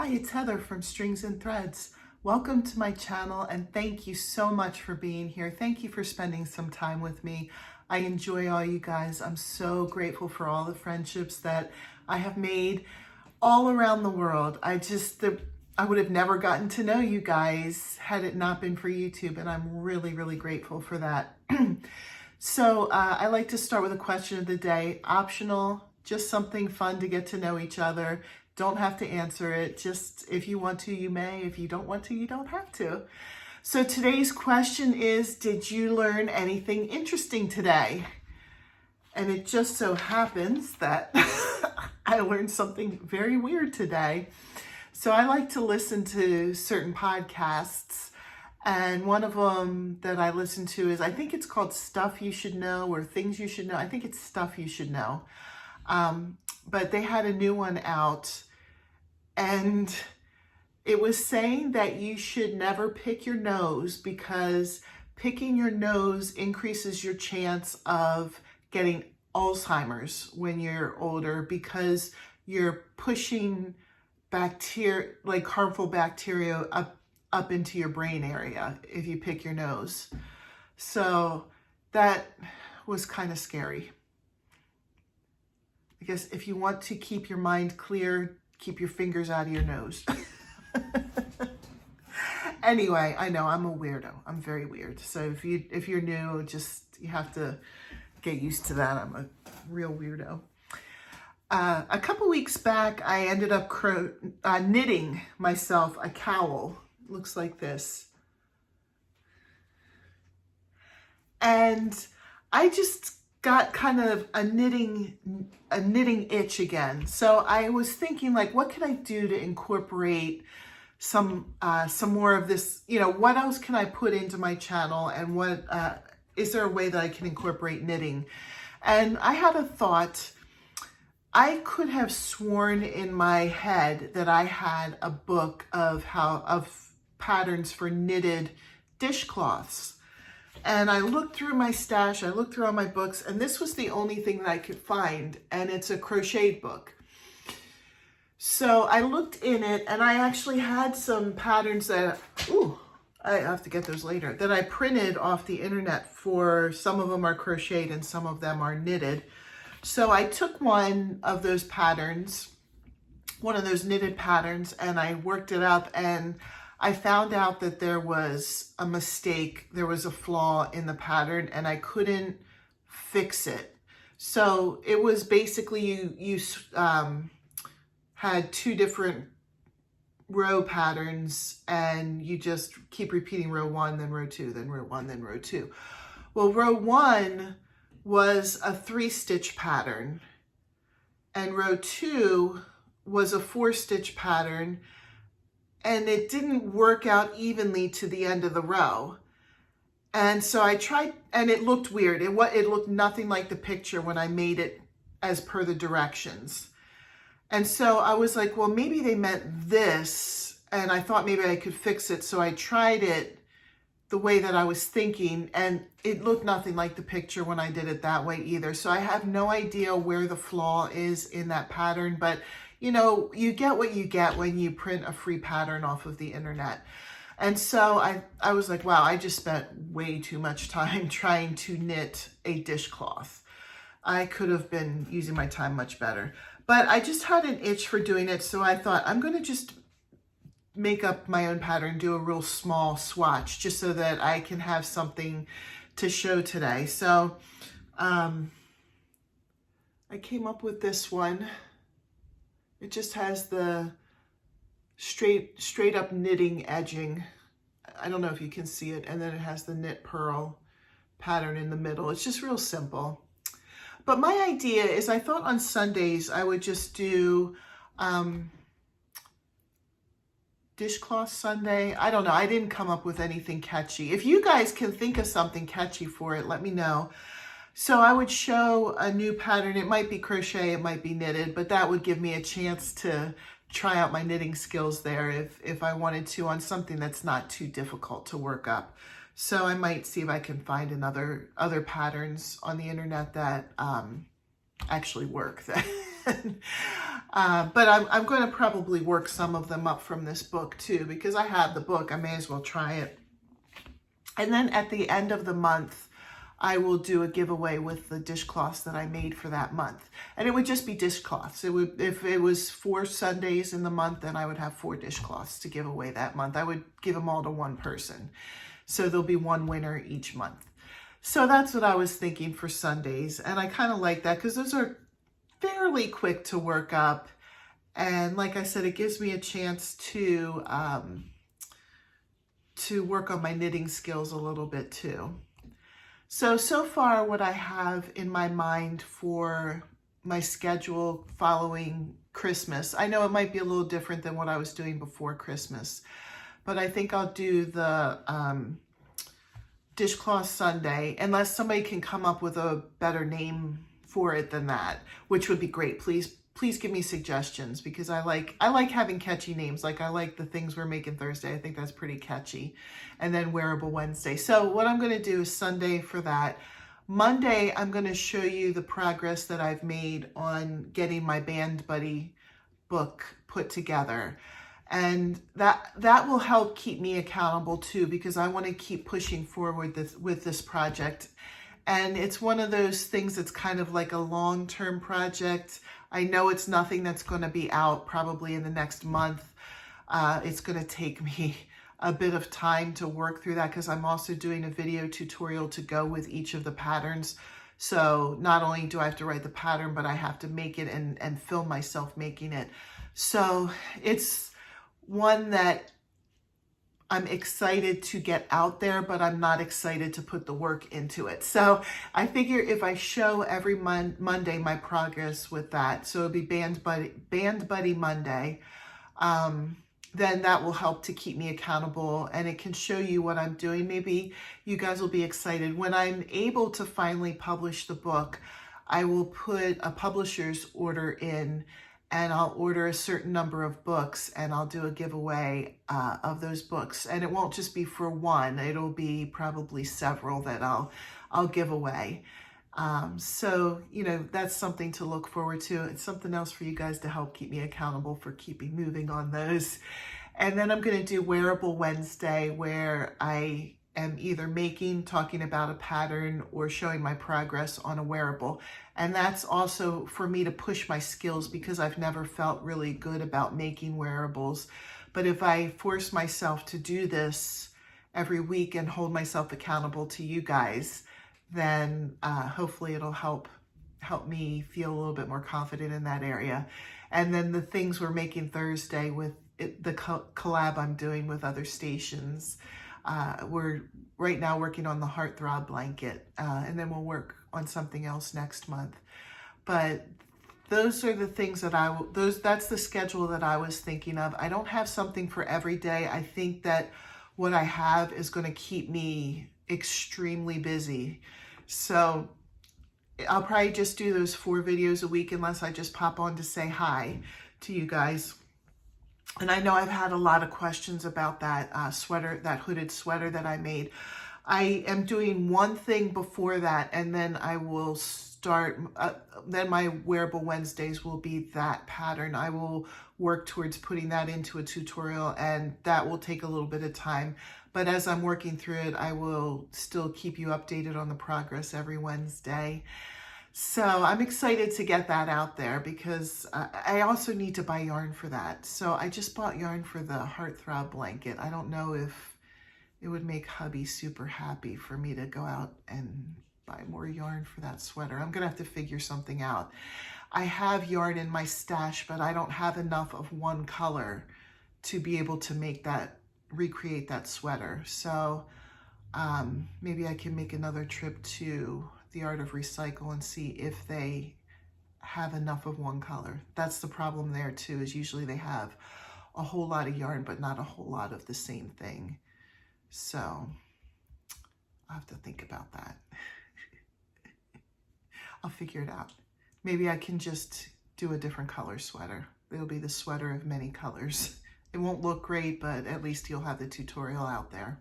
Hi, it's Heather from Strings and Threads. Welcome to my channel and thank you so much for being here. Thank you for spending some time with me. I enjoy all you guys. I'm so grateful for all the friendships that I have made all around the world. I would have never gotten to know you guys had it not been for YouTube, and I'm really, really grateful for that. So I like to start with a question of the day, optional, just something fun to get to know each other. Don't have to answer it. Just if you want to, you may. If you don't want to, you don't have to. So today's question is, did you learn anything interesting today? And it just so happens that I learned something very weird today. So I like to listen to certain podcasts. And one of them that I listen to is, I think it's called Stuff You Should Know or Things You Should Know. I think it's Stuff You Should Know. But they had a new one out and it was saying that you should never pick your nose because picking your nose increases your chance of getting Alzheimer's when you're older because you're pushing bacteria, like harmful bacteria up into your brain area if you pick your nose. So that was kind of scary. I guess if you want to keep your mind clear, keep your fingers out of your nose. Anyway, I know I'm a weirdo. I'm very weird. So if you're new, you have to get used to that. I'm a real weirdo. A couple weeks back, I ended up knitting myself a cowl. Looks like this. And I just got kind of a knitting itch again. So I was thinking, like, what can I do to incorporate some more of this? You know, what else can I put into my channel, and what is there a way that I can incorporate knitting? And I had a thought. I could have sworn in my head that I had a book of patterns for knitted dishcloths. And I looked through my stash, I looked through all my books, and this was the only thing that I could find, and it's a crochet book. So I looked in it, and I actually had some patterns that, I have to get those later, that I printed off the internet. For some of them are crocheted and some of them are knitted. So I took one of those patterns, one of those knitted patterns, and I worked it up, and I found out that there was a mistake, there was a flaw in the pattern, and I couldn't fix it. So it was basically you had two different row patterns, and you just keep repeating row one, then row two, then row one, then row two. Well, row one was a 3-stitch pattern, and row two was a 4-stitch pattern. And it didn't work out evenly to the end of the row. And so I tried, and it looked weird. It looked nothing like the picture when I made it as per the directions. And so I was like, well, maybe they meant this, and I thought maybe I could fix it. So I tried it the way that I was thinking, and it looked nothing like the picture when I did it that way either. So I have no idea where the flaw is in that pattern, but you know, you get what you get when you print a free pattern off of the internet. And so I was like, wow, I just spent way too much time trying to knit a dishcloth. I could have been using my time much better. But I just had an itch for doing it, so I thought I'm going to just make up my own pattern, do a real small swatch, just so that I can have something to show today. So I came up with this one. It just has the straight up knitting edging. I don't know if you can see it. And then it has the knit purl pattern in the middle. It's just real simple. But my idea is, I thought on Sundays I would just do dishcloth Sunday. I don't know. I didn't come up with anything catchy. If you guys can think of something catchy for it, let me know. So I would show a new pattern. It might be crochet, it might be knitted, but that would give me a chance to try out my knitting skills there if I wanted to, on something that's not too difficult to work up. So I might see if I can find other patterns on the internet that actually work. But I'm going to probably work some of them up from this book too, because I have the book. I may as well try it. And then at the end of the month, I will do a giveaway with the dishcloths that I made for that month. And it would just be dishcloths. It would, if it was 4 Sundays in the month, then I would have 4 dishcloths to give away that month. I would give them all to one person. So there'll be one winner each month. So that's what I was thinking for Sundays. And I kind of like that because those are fairly quick to work up. And like I said, it gives me a chance to work on my knitting skills a little bit too. So far what I have in my mind for my schedule following Christmas, I know it might be a little different than what I was doing before Christmas, but I think I'll do the Dishcloth Sunday, unless somebody can come up with a better name for it than that, which would be great. Please give me suggestions, because I like having catchy names. Like I like the things we're making Thursday. I think that's pretty catchy. And then Wearable Wednesday. So what I'm going to do is Sunday for that. Monday, I'm going to show you the progress that I've made on getting my Band Buddy book put together. And that will help keep me accountable too, because I want to keep pushing forward with this project. And it's one of those things that's kind of like a long-term project. I know it's nothing that's going to be out probably in the next month. It's going to take me a bit of time to work through that, because I'm also doing a video tutorial to go with each of the patterns. So not only do I have to write the pattern, but I have to make it and film myself making it. So it's one that I'm excited to get out there, but I'm not excited to put the work into it. So I figure if I show every Monday my progress with that, so it'll be Band Buddy Monday, then that will help to keep me accountable, and it can show you what I'm doing. Maybe you guys will be excited. When I'm able to finally publish the book, I will put a publisher's order in, and I'll order a certain number of books, and I'll do a giveaway of those books. And it won't just be for one, it'll be probably several that I'll give away. So, you know, that's something to look forward to. It's something else for you guys to help keep me accountable for keeping moving on those. And then I'm going to do Wearable Wednesday, where I am either talking about a pattern, or showing my progress on a wearable. And that's also for me to push my skills, because I've never felt really good about making wearables. But if I force myself to do this every week and hold myself accountable to you guys, then hopefully it'll help me feel a little bit more confident in that area. And then the things we're making Thursday with the collab I'm doing with other stations. We're right now working on the Heartthrob blanket, and then we'll work on something else next month. But those are the things that that's the schedule that I was thinking of. I don't have something for every day. I think that what I have is going to keep me extremely busy. So I'll probably just do those 4 videos a week, unless I just pop on to say hi to you guys. And I know I've had a lot of questions about that sweater, that hooded sweater that I made. I am doing one thing before that, and then I will start, then my Wearable Wednesdays will be that pattern. I will work towards putting that into a tutorial, and that will take a little bit of time. But as I'm working through it, I will still keep you updated on the progress every Wednesday. So I'm excited to get that out there, because I also need to buy yarn for that. So I just bought yarn for the Heartthrob blanket. I don't know if it would make hubby super happy for me to go out and buy more yarn for that sweater. I'm gonna have to figure something out. I have yarn in my stash, but I don't have enough of one color to be able to recreate that sweater. So maybe I can make another trip to the Art of Recycle and see if they have enough of one color. That's the problem there too, is usually they have a whole lot of yarn, but not a whole lot of the same thing. So I'll have to think about that. I'll figure it out. Maybe I can just do a different color sweater. It'll be the sweater of many colors. It won't look great, but at least you'll have the tutorial out there.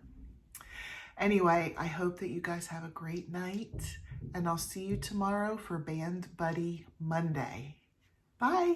Anyway, I hope that you guys have a great night, and I'll see you tomorrow for Band Buddy Monday. Bye.